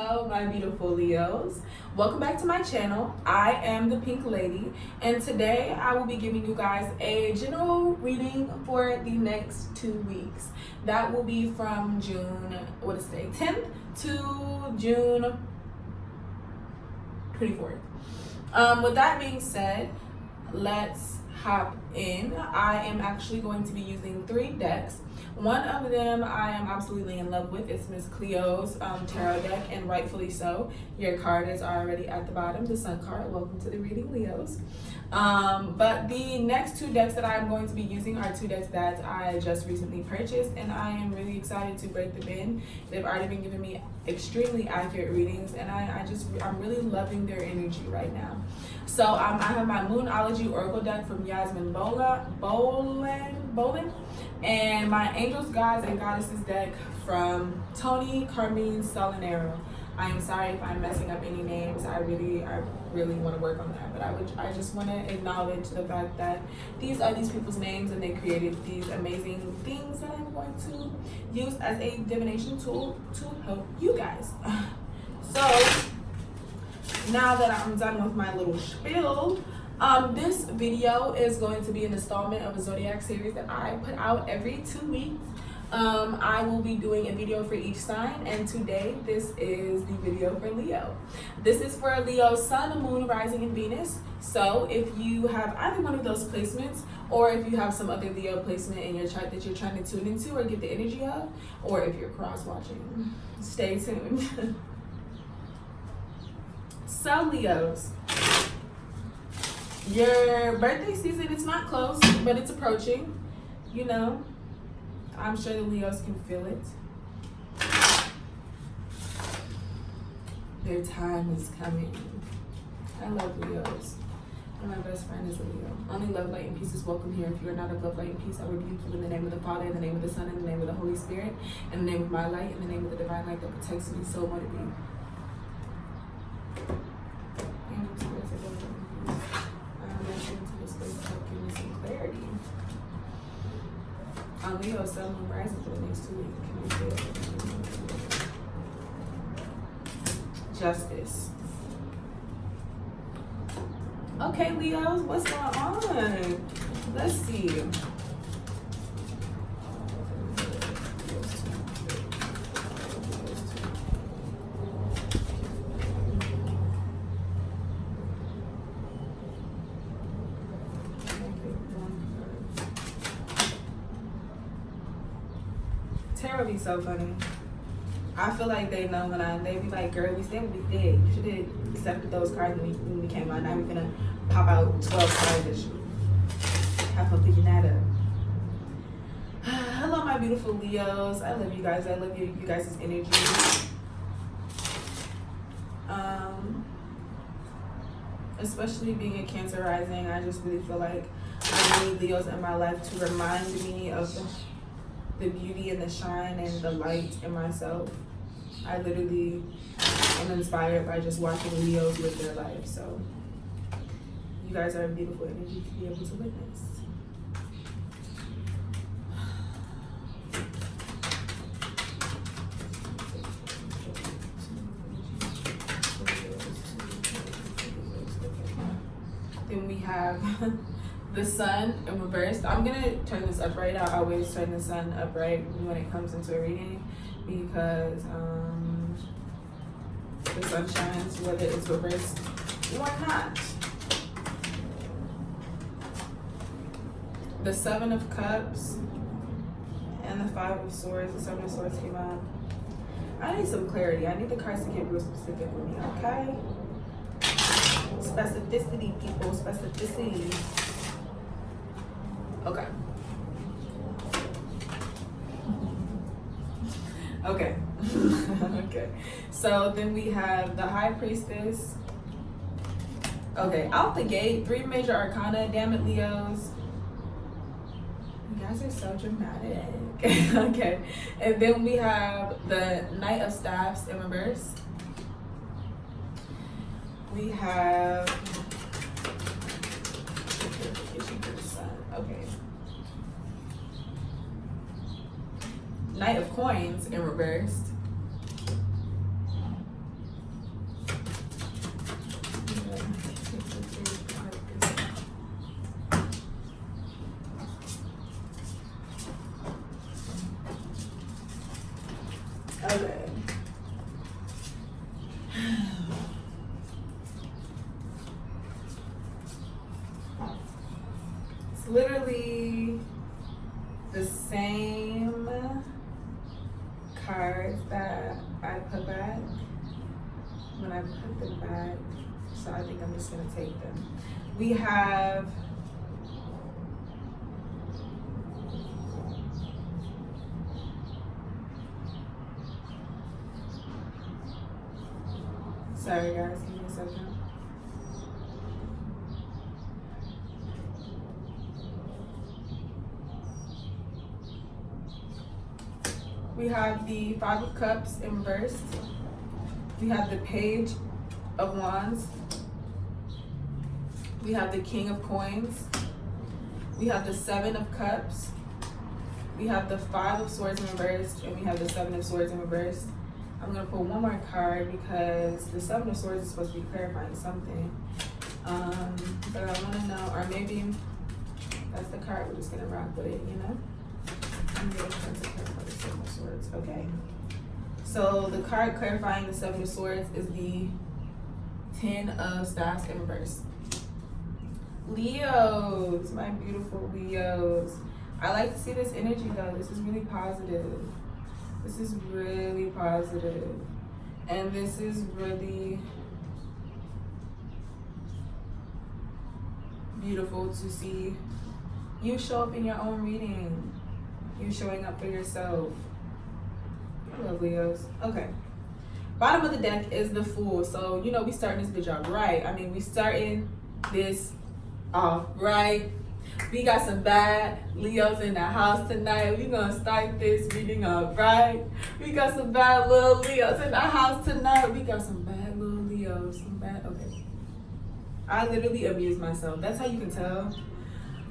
Hello, my beautiful Leos. Welcome back to my channel. I am the Pink Lady, and today I will be giving you guys a general reading for the next 2 weeks. That will be from June, 10th to June 24th. With that being said, let's hop in. I am actually going to be using 3 decks. One of them I am absolutely in love with. It's Miss Cleo's tarot deck, and rightfully so. Your card is already at the bottom, the Sun card. Welcome to the reading, Leos. But the next 2 decks that I'm going to be using are 2 decks that I just recently purchased, and I am really excited to break them in. They've already been giving me extremely accurate readings, and I'm really loving their energy right now. So I have my Moonology Oracle deck from Yasmin Bolin, and my Angels, Gods, and Goddesses deck from Tony Carmine Solinero. I am sorry if I'm messing up any names. I really want to work on that. But I just want to acknowledge the fact that these are these people's names, and they created these amazing things that I'm going to use as a divination tool to help you guys. So now that I'm done with my little spiel, this video is going to be an installment of a zodiac series that I put out every 2 weeks. I will be doing a video for each sign, and today this is the video for Leo. This is for Leo, Sun, Moon, Rising, and Venus. So if you have either one of those placements, or if you have some other Leo placement in your chart that you're trying to tune into or get the energy of, or if you're cross-watching, stay tuned. So Leos, your birthday season is not close, but it's approaching. You know, I'm sure the Leos can feel it. Their time is coming. I love Leos. And my best friend is a Leo. Only love, light, and peace is welcome here. If you are not of love, light, and peace, I rebuke you in the name of the Father, in the name of the Son, in the name of the Holy Spirit, in the name of my light, in the name of the divine light that protects me. So let it be. Leo, Sun, Moon, Rising for the next 2 weeks. Can you feel it? Justice. Okay, Leos, what's going on? Let's see. Tarot be so funny. I feel like they know when they be like, girl, we said what we did. You should have accepted those cards when we came out. Now we're gonna pop out 12 cards that you have fun picking that up. Hello, my beautiful Leos. I love you guys. I love you guys' energy. Especially being a Cancer rising, I just really feel like I need Leos in my life to remind me of the beauty and the shine and the light in myself. I literally am inspired by just watching Leos live their life. So you guys are a beautiful energy to be able to witness. Then we have the Sun in reverse. I'm gonna turn this upright. I always turn the Sun upright when it comes into a reading, because the sun shines whether it's reversed or not. The 7 of Cups and the 5 of Swords. The 7 of Swords came out. I need some clarity. I need the cards to get real specific with me, okay? Specificity, people. Specificity. Okay. Okay. Okay. So then we have the High Priestess. Okay, out the gate, 3 major arcana. Damn it, Leos. You guys are so dramatic. Okay. And then we have the Knight of Staffs in reverse. We have okay. Knight of Coins in reversed. Okay. It's literally the same cards that I put back when I put them back. So I think I'm just gonna take them. We have sorry guys, give me a second. We have the Five of Cups in reverse. We have the Page of Wands. We have the King of Coins. We have the Seven of Cups. We have the Five of Swords in reverse, and we have the Seven of Swords in reverse. I'm gonna pull one more card because the Seven of Swords is supposed to be clarifying something. But I wanna know, or maybe that's the card, we're just gonna rock with it, you know? I'm getting expensive card for the Seven of Swords. Okay. So the card clarifying the Seven of Swords is the Ten of Staffs in reverse. Leos, my beautiful Leos. I like to see this energy though. This is really positive. This is really positive. And this is really beautiful to see you show up in your own reading. You showing up for yourself. I love Leos. Okay. Bottom of the deck is the Fool. So, you know, we starting this bitch off right. I mean, we starting this off right. We got some bad Leos in the house tonight. We gonna start this reading off right. We got some bad little Leos in the house tonight. We got some bad little Leos. Some bad, okay. I literally amuse myself. That's how you can tell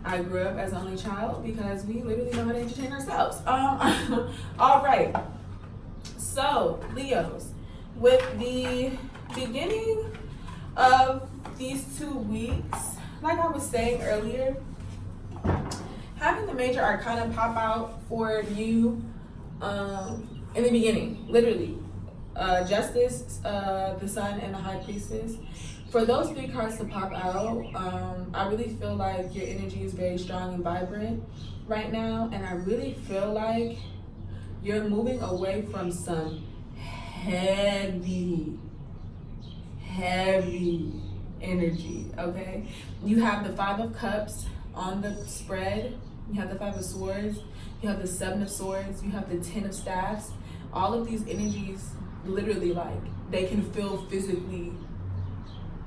I grew up as an only child, because we literally know how to entertain ourselves. All right. So, Leos, with the beginning of these 2 weeks, like I was saying earlier, having the major arcana pop out for you in the beginning, literally, Justice, the Sun, and the High Priestess. For those 3 cards to pop out, I really feel like your energy is very strong and vibrant right now, and I really feel like you're moving away from some heavy energy, okay? You have the Five of Cups on the spread. You have the Five of Swords. You have the Seven of Swords. You have the Ten of Staffs. All of these energies, literally, like, they can feel physically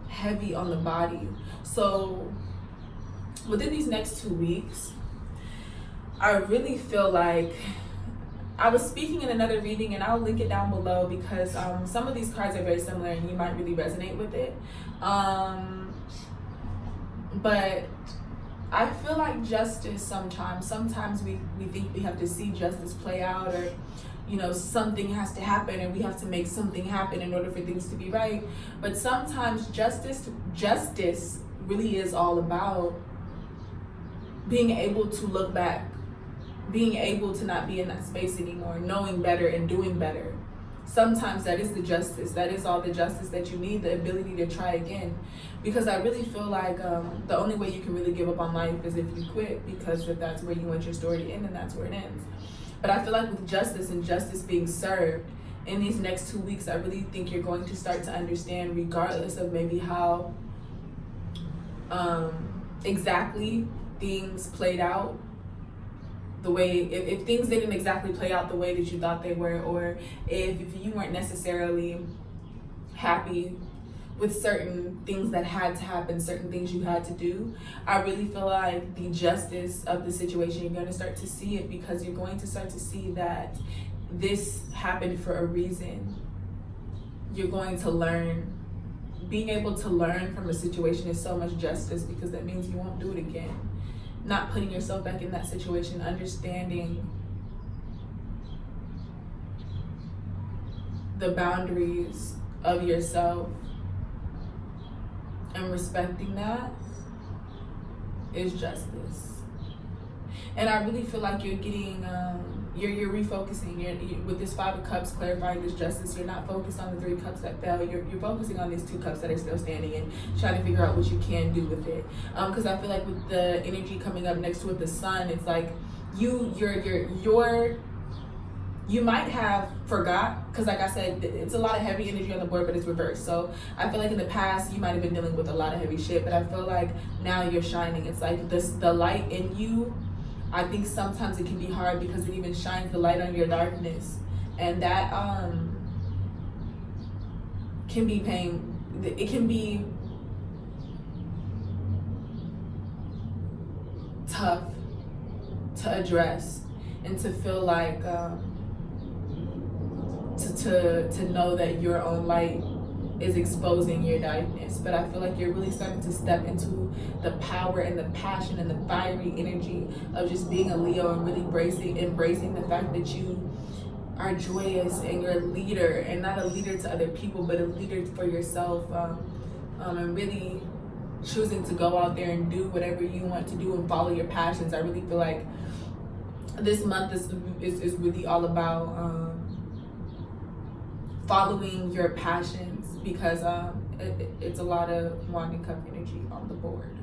heavy on the body. So within these next 2 weeks, I really feel like, I was speaking in another reading, and I'll link it down below, because some of these cards are very similar and you might really resonate with it. But I feel like justice sometimes we think we have to see justice play out, or, you know, something has to happen and we have to make something happen in order for things to be right. But sometimes justice really is all about being able to look back, being able to not be in that space anymore, knowing better and doing better. Sometimes that is the justice. That is all the justice that you need, the ability to try again. Because I really feel like the only way you can really give up on life is if you quit, because if that's where you want your story to end, then that's where it ends. But I feel like with justice and justice being served, in these next 2 weeks, I really think you're going to start to understand, regardless of maybe how exactly things played out, the way, if things didn't exactly play out the way that you thought they were, or if you weren't necessarily happy with certain things that had to happen, certain things you had to do, I really feel like the justice of the situation, you're going to start to see it, because you're going to start to see that this happened for a reason. You're going to learn. Being able to learn from a situation is so much justice, because that means you won't do it again. Not putting yourself back in that situation, understanding the boundaries of yourself and respecting that is justice. And I really feel like you're getting you're refocusing. With this 5 of Cups clarifying this justice, you're not focused on the 3 cups that fell. You're focusing on these 2 cups that are still standing and trying to figure out what you can do with it. Because I feel like with the energy coming up next to it, the sun, it's like you might have forgot, because like I said, it's a lot of heavy energy on the board, but it's reversed. So I feel like in the past you might have been dealing with a lot of heavy shit, but I feel like now you're shining. It's like the light in you. I think sometimes it can be hard because it even shines the light on your darkness, and that can be pain. It can be tough to address and to feel like to know that your own light is exposing your darkness. But I feel like you're really starting to step into the power and the passion and the fiery energy of just being a Leo and really embracing the fact that you are joyous and you're a leader, and not a leader to other people, but a leader for yourself, and really choosing to go out there and do whatever you want to do and follow your passions. I really feel like this month is really all about following your passions, because it's a lot of Wand Cup energy on the board.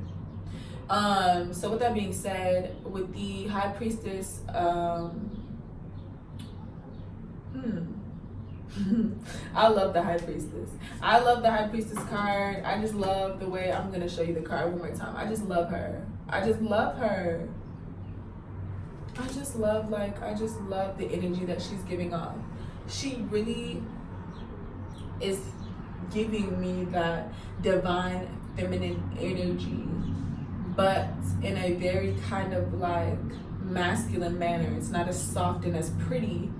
So with that being said, with the High Priestess, I love the High Priestess. I love the High Priestess card. I just love the way, I'm gonna show you the card one more time. I just love her. I just love her. I just love the energy that she's giving off. She really is giving me that divine feminine energy, but in a very kind of like masculine manner. It's not as soft and as pretty,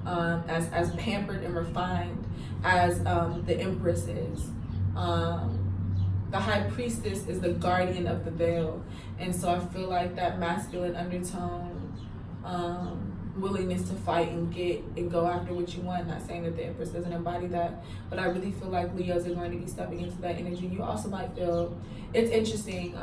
as pampered and refined as the Empress is. The High Priestess is the guardian of the veil, and so I feel like that masculine undertone, willingness to fight and get and go after what you want. Not saying that the Empress doesn't embody that, but I really feel like Leos are going to be stepping into that energy. You also might feel, it's interesting,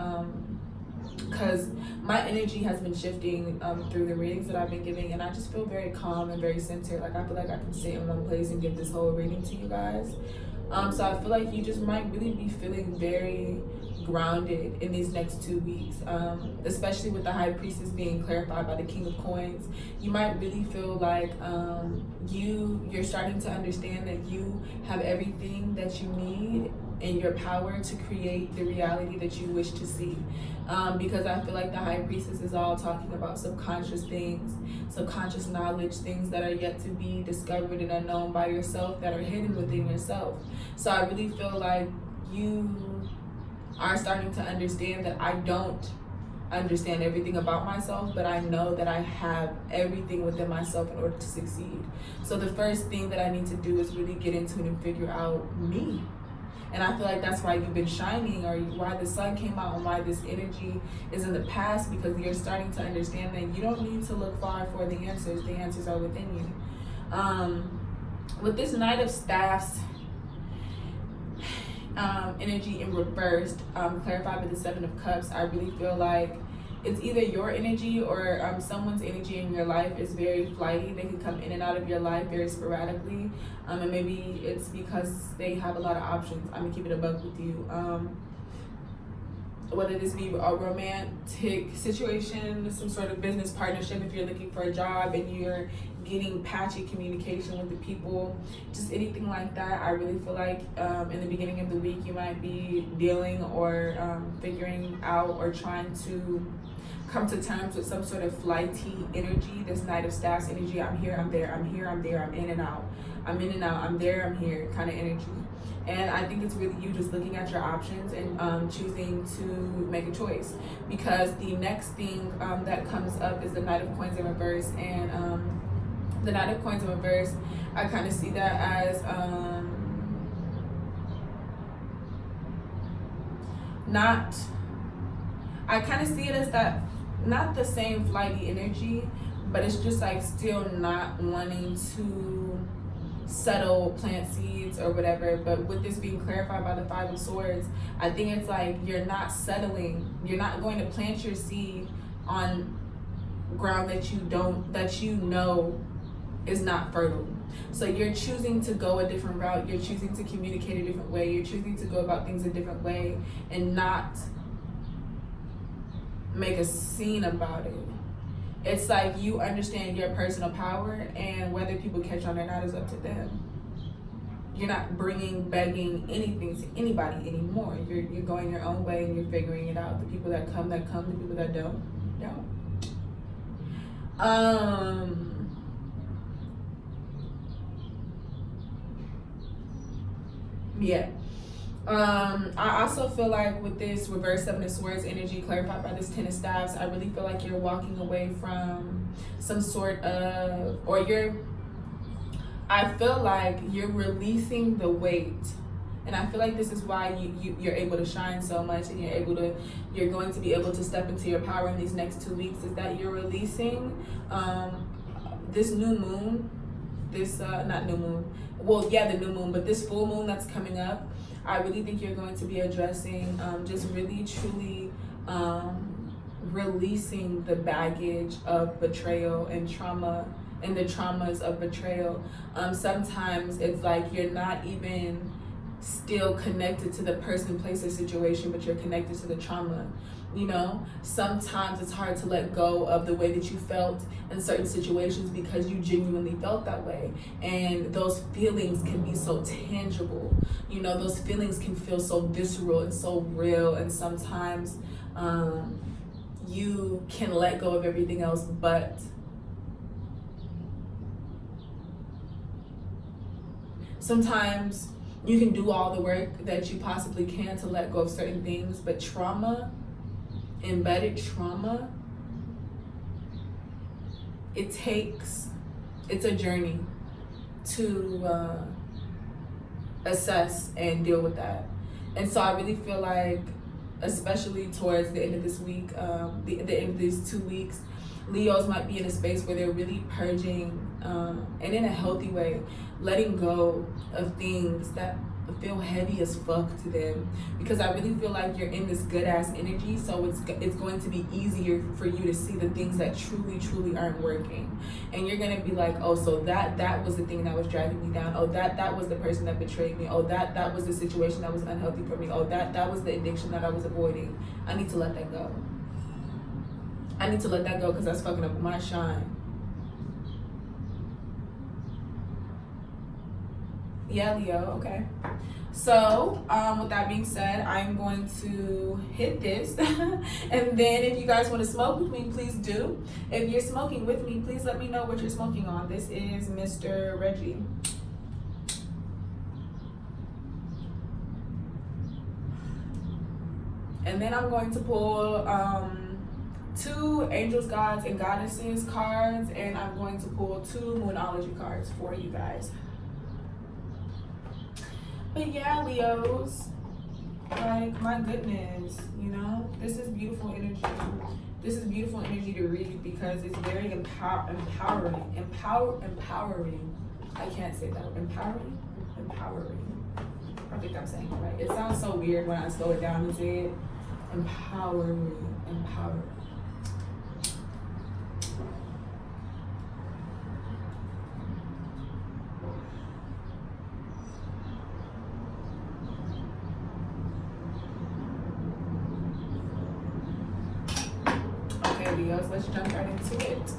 because my energy has been shifting through the readings that I've been giving, and I just feel very calm and very centered. Like I feel like I can sit in one place and give this whole reading to you guys. So I feel like you just might really be feeling very grounded in these next 2 weeks, especially with the High Priestess being clarified by the King of Coins. You might really feel like you're starting to understand that you have everything that you need in your power to create the reality that you wish to see, because I feel like the High Priestess is all talking about subconscious things, subconscious knowledge, things that are yet to be discovered and unknown by yourself, that are hidden within yourself. So I really feel like you are starting to understand that I don't understand everything about myself, but I know that I have everything within myself in order to succeed. So the first thing that I need to do is really get into it and figure out me. And I feel like that's why you've been shining, or why the sun came out, and why this energy is in the past, because you're starting to understand that you don't need to look far for the answers. The answers are within you. With this Knight of Staffs energy in reversed, clarified with the 7 of Cups, I really feel like it's either your energy or someone's energy in your life is very flighty. They can come in and out of your life very sporadically, and maybe it's because they have a lot of options. I'm gonna keep it a buck with you. Whether this be a romantic situation, some sort of business partnership, if you're looking for a job and you're getting patchy communication with the people, just anything like that. I really feel like in the beginning of the week you might be dealing or figuring out or trying to come to terms with some sort of flighty energy, this Knight of Staffs energy. I'm here, I'm there, I'm here, I'm there, I'm in and out. I'm in and out, I'm there, I'm here kind of energy. And I think it's really you just looking at your options and choosing to make a choice, because the next thing that comes up is the Knight of Coins in reverse. And the Knight of Coins in reverse, I kind of see that as I kind of see it as that, not the same flighty energy, but it's just like still not wanting to settle, plant seeds or whatever. But with this being clarified by the 5 of Swords, I think it's like you're not settling, you're not going to plant your seed on ground that you know is not fertile. So you're choosing to go a different route. You're choosing to communicate a different way. You're choosing to go about things a different way and not make a scene about it. It's like you understand your personal power, and whether people catch on or not is up to them. You're not begging anything to anybody anymore. You're going your own way and you're figuring it out. The people that come. The people that don't. Yeah. I also feel like with this reverse Seven of Swords energy clarified by this Ten of Staffs, I really feel like you're walking away from some sort of, I feel like you're releasing the weight. And I feel like this is why you're able to shine so much, and you're going to be able to step into your power in these next 2 weeks, is that you're releasing this new moon, not new moon, well, yeah, the new moon, but this full moon that's coming up. I really think you're going to be addressing just really, truly releasing the baggage of betrayal and trauma and the traumas of betrayal. Sometimes it's like you're not even still connected to the person, place, or situation, but you're connected to the trauma. You know, sometimes it's hard to let go of the way that you felt in certain situations because you genuinely felt that way. And those feelings can be so tangible. You know, those feelings can feel so visceral and so real. And sometimes you can let go of everything else, but sometimes you can do all the work that you possibly can to let go of certain things, but trauma, embedded trauma, it's a journey to assess and deal with that. And so I really feel like, especially towards the end of this week, the end of these 2 weeks, Leos might be in a space where they're really purging, and in a healthy way, letting go of things that feel heavy as fuck to them, because I really feel like you're in this good ass energy, so it's going to be easier for you to see the things that truly aren't working, and you're gonna be like, oh, so that was the thing that was dragging me down, oh, that was the person that betrayed me, oh, that was the situation that was unhealthy for me, oh, that was the addiction that I was avoiding. I need to let that go. I need to let that go because that's fucking up my shine. Yeah, Leo, okay. So, with that being said, I'm going to hit this. And then if you guys want to smoke with me, please do. If you're smoking with me, please let me know what you're smoking on. This is Mr. Reggie. And then I'm going to pull 2 angels, gods, and goddesses cards, and I'm going to pull 2 moonology cards for you guys. But yeah, Leos, like, my goodness, you know, this is beautiful energy. This is beautiful energy to read because it's very empowering. I can't say that. Empowering. I think I'm saying it right. It sounds so weird when I slow it down and say it. Empowering. Okay, Leos, let's jump right into it.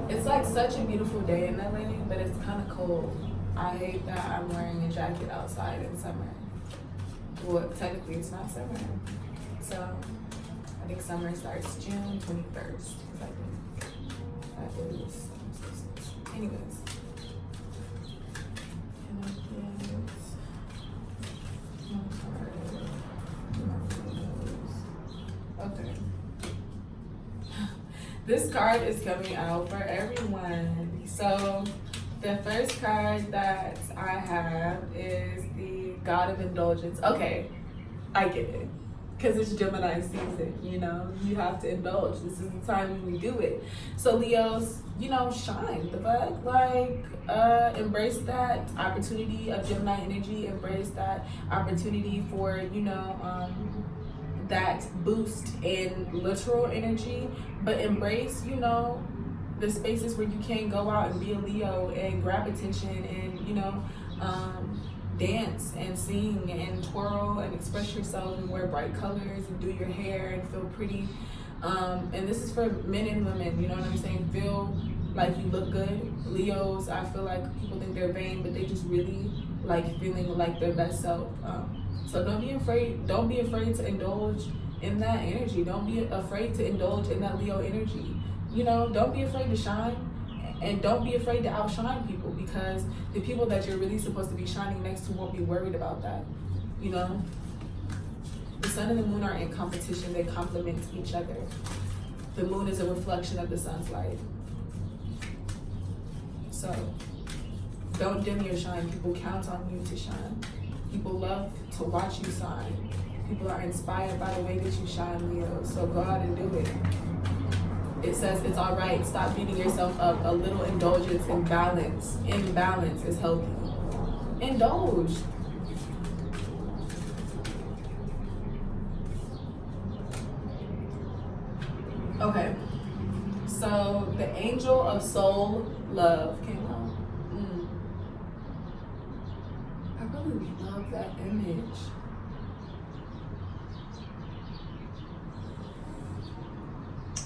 It's like such a beautiful day in LA, but it's kind of cold. I hate that I'm wearing a jacket outside in summer. Well, technically it's not summer. So I think summer starts June 21st. Because I think that is, anyways. And I Okay. This card is coming out for everyone. So the first card that I have is the God of Indulgence. Okay, I get it. Because it's Gemini season, you know, you have to indulge. This is the time when we do it. So Leos, you know, shine the fuck. Like, embrace that opportunity of Gemini energy. Embrace that opportunity for, you know, that boost in literal energy. But embrace, you know, the spaces where you can go out and be a Leo and grab attention and, you know, dance and sing and twirl and express yourself and wear bright colors and do your hair and feel pretty. And this is for men and women, you know what I'm saying? Feel like you look good. Leos, I feel like people think they're vain, but they just really like feeling like their best self. So don't be afraid to indulge in that energy. Don't be afraid to indulge in that Leo energy. You know, don't be afraid to shine. And don't be afraid to outshine people, because the people that you're really supposed to be shining next to won't be worried about that. You know, the sun and the moon are in competition. They complement each other. The moon is a reflection of the sun's light. So don't dim your shine. People count on you to shine. People love to watch you shine. People are inspired by the way that you shine, Leo. So go out and do it. It says it's all right. Stop beating yourself up. A little indulgence and balance. Imbalance is healthy. Indulge. Okay. So the angel of soul love came out. I really love that image.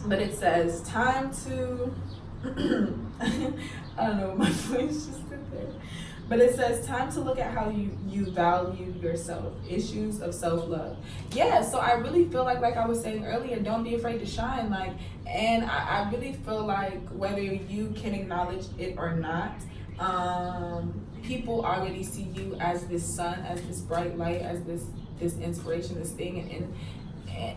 But it says, time to, I don't know, my voice just did there. But it says, time to look at how you value yourself, issues of self-love. Yeah, so I really feel like I was saying earlier, don't be afraid to shine. Like, and I really feel like whether you can acknowledge it or not, people already see you as this sun, as this bright light, as this inspiration, this thing. And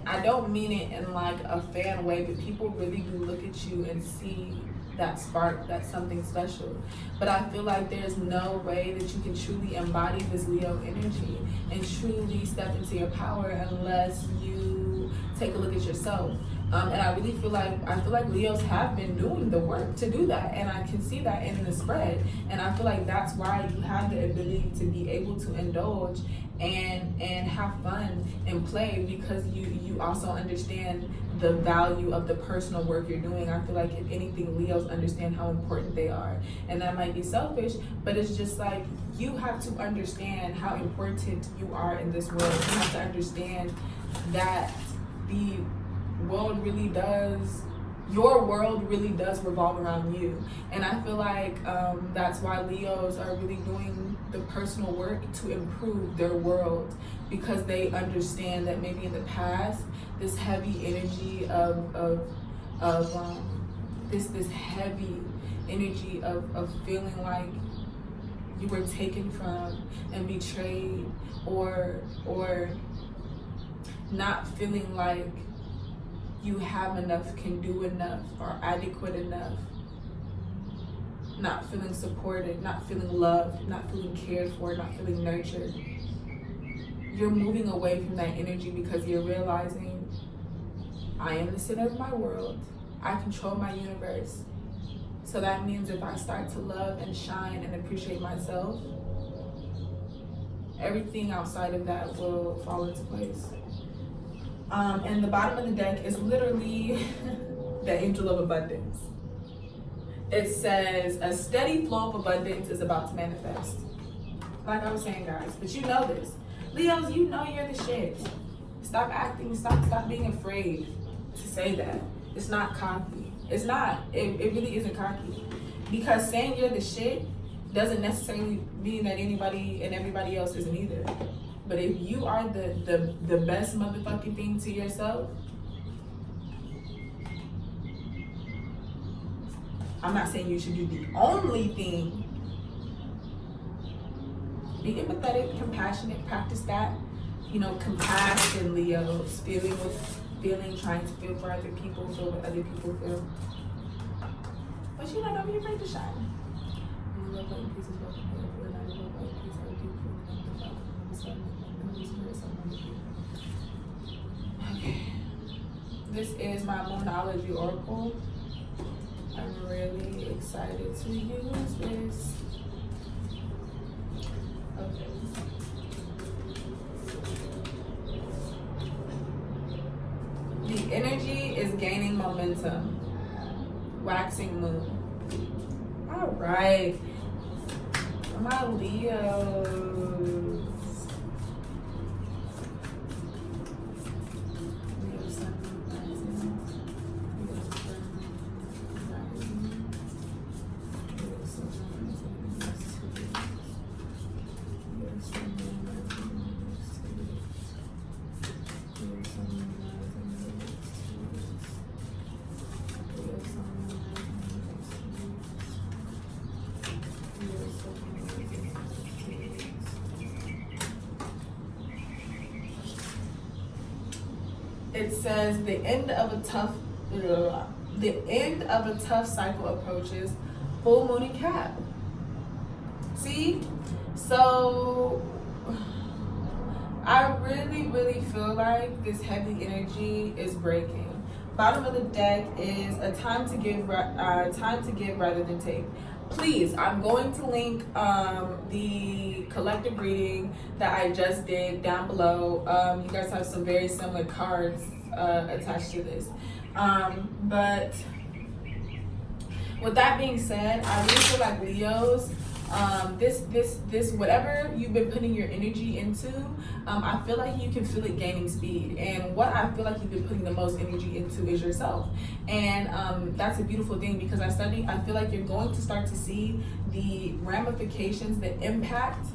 I don't mean it in like a fan way, but people really do look at you and see that spark, that's something special. But I feel like there's no way that you can truly embody this Leo energy and truly step into your power unless you take a look at yourself. And I really feel like Leos have been doing the work to do that, and I can see that in the spread. And I feel like that's why you have the ability to be able to indulge and have fun and play, because you also understand the value of the personal work you're doing. I feel like if anything, Leos understand how important they are. And that might be selfish, but it's just like you have to understand how important you are in this world. You have to understand that the world really does, your world really does revolve around you. And I feel like that's why Leos are really doing the personal work to improve their world, because they understand that maybe in the past, this heavy energy of this heavy energy of feeling like you were taken from and betrayed, or not feeling like you have enough, can do enough, or adequate enough, not feeling supported, not feeling loved, not feeling cared for, not feeling nurtured. You're moving away from that energy because you're realizing, I am the center of my world. I control my universe. So that means if I start to love and shine and appreciate myself, everything outside of that will fall into place. And the bottom of the deck is literally the angel of abundance. It says, a steady flow of abundance is about to manifest. Like I was saying, guys, but you know this. Leos, you know you're the shit. Stop acting, stop being afraid to say that. It's not cocky. It's not. It really isn't cocky. Because saying you're the shit doesn't necessarily mean that anybody and everybody else isn't either. But if you are the best motherfucking thing to yourself, I'm not saying you should do the only thing. Be empathetic, compassionate, practice that. You know, compassion, Leos, feeling with feeling, trying to feel for other people, feel what other people feel. But you know, don't be afraid to shine. Okay. This is my Moonology Oracle. I'm really excited to use this. Okay. The energy is gaining momentum. Waxing moon. All right. My Leos. It says the end of a tough cycle approaches. Full moon in Cap. See? So I really feel like this heavy energy is breaking. Bottom of the deck is a time to give rather than take. Please, I'm going to link the collective reading that I just did down below. You guys have some very similar cards attached to this. But with that being said, I really feel like Leos, this whatever you've been putting your energy into, I feel like you can feel it gaining speed. And what I feel like you've been putting the most energy into is yourself. And that's a beautiful thing, because I feel like you're going to start to see the ramifications, the impact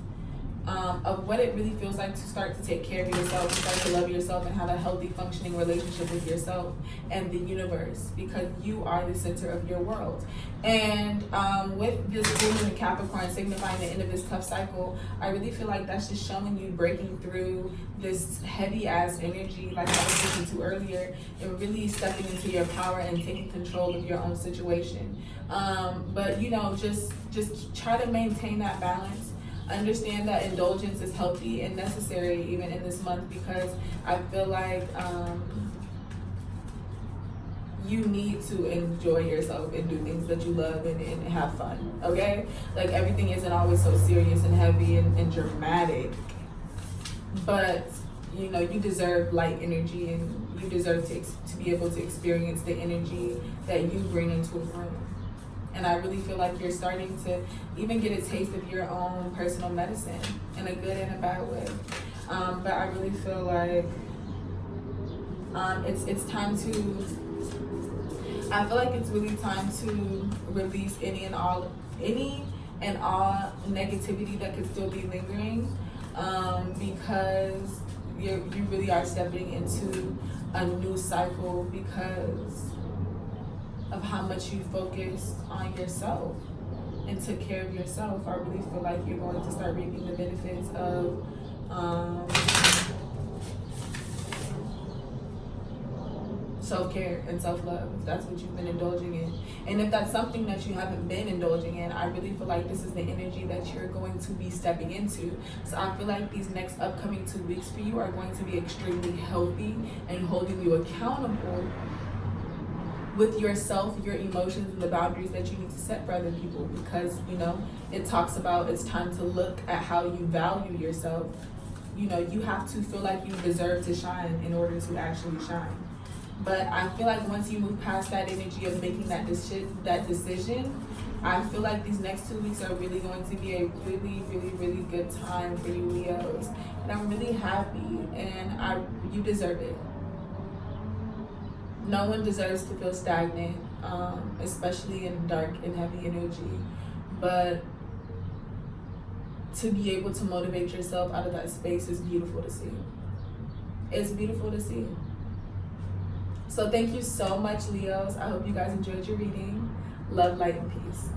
of what it really feels like to start to take care of yourself, to start to love yourself, and have a healthy functioning relationship with yourself and the universe, because you are the center of your world. And with this full moon in Capricorn signifying the end of this tough cycle, I really feel like that's just showing you breaking through this heavy ass energy, like I was speaking to earlier, and really stepping into your power and taking control of your own situation. But you know, just try to maintain that balance. Understand that indulgence is healthy and necessary even in this month, because I feel like you need to enjoy yourself and do things that you love and have fun, okay? Like, everything isn't always so serious and heavy and dramatic, but you know, you deserve light energy, and you deserve to be able to experience the energy that you bring into a room. And I really feel like you're starting to even get a taste of your own personal medicine, in a good and a bad way. But I really feel like it's time to, I feel like it's really time to release any and all negativity that could still be lingering, because you really are stepping into a new cycle because of how much you focused on yourself and took care of yourself. I really feel like you're going to start reaping the benefits of self-care and self-love, if that's what you've been indulging in. And if that's something that you haven't been indulging in, I really feel like this is the energy that you're going to be stepping into. So I feel like these next upcoming 2 weeks for you are going to be extremely healthy and holding you accountable with yourself, your emotions, and the boundaries that you need to set for other people, because you know, it talks about it's time to look at how you value yourself. You know, you have to feel like you deserve to shine in order to actually shine. But I feel like once you move past that energy of making that decision, I feel like these next 2 weeks are really going to be a really good time for you Leos. And I'm really happy, and you deserve it. No one deserves to feel stagnant, especially in dark and heavy energy. But to be able to motivate yourself out of that space is beautiful to see. It's beautiful to see. So thank you so much, Leos. I hope you guys enjoyed your reading. Love, light, and peace.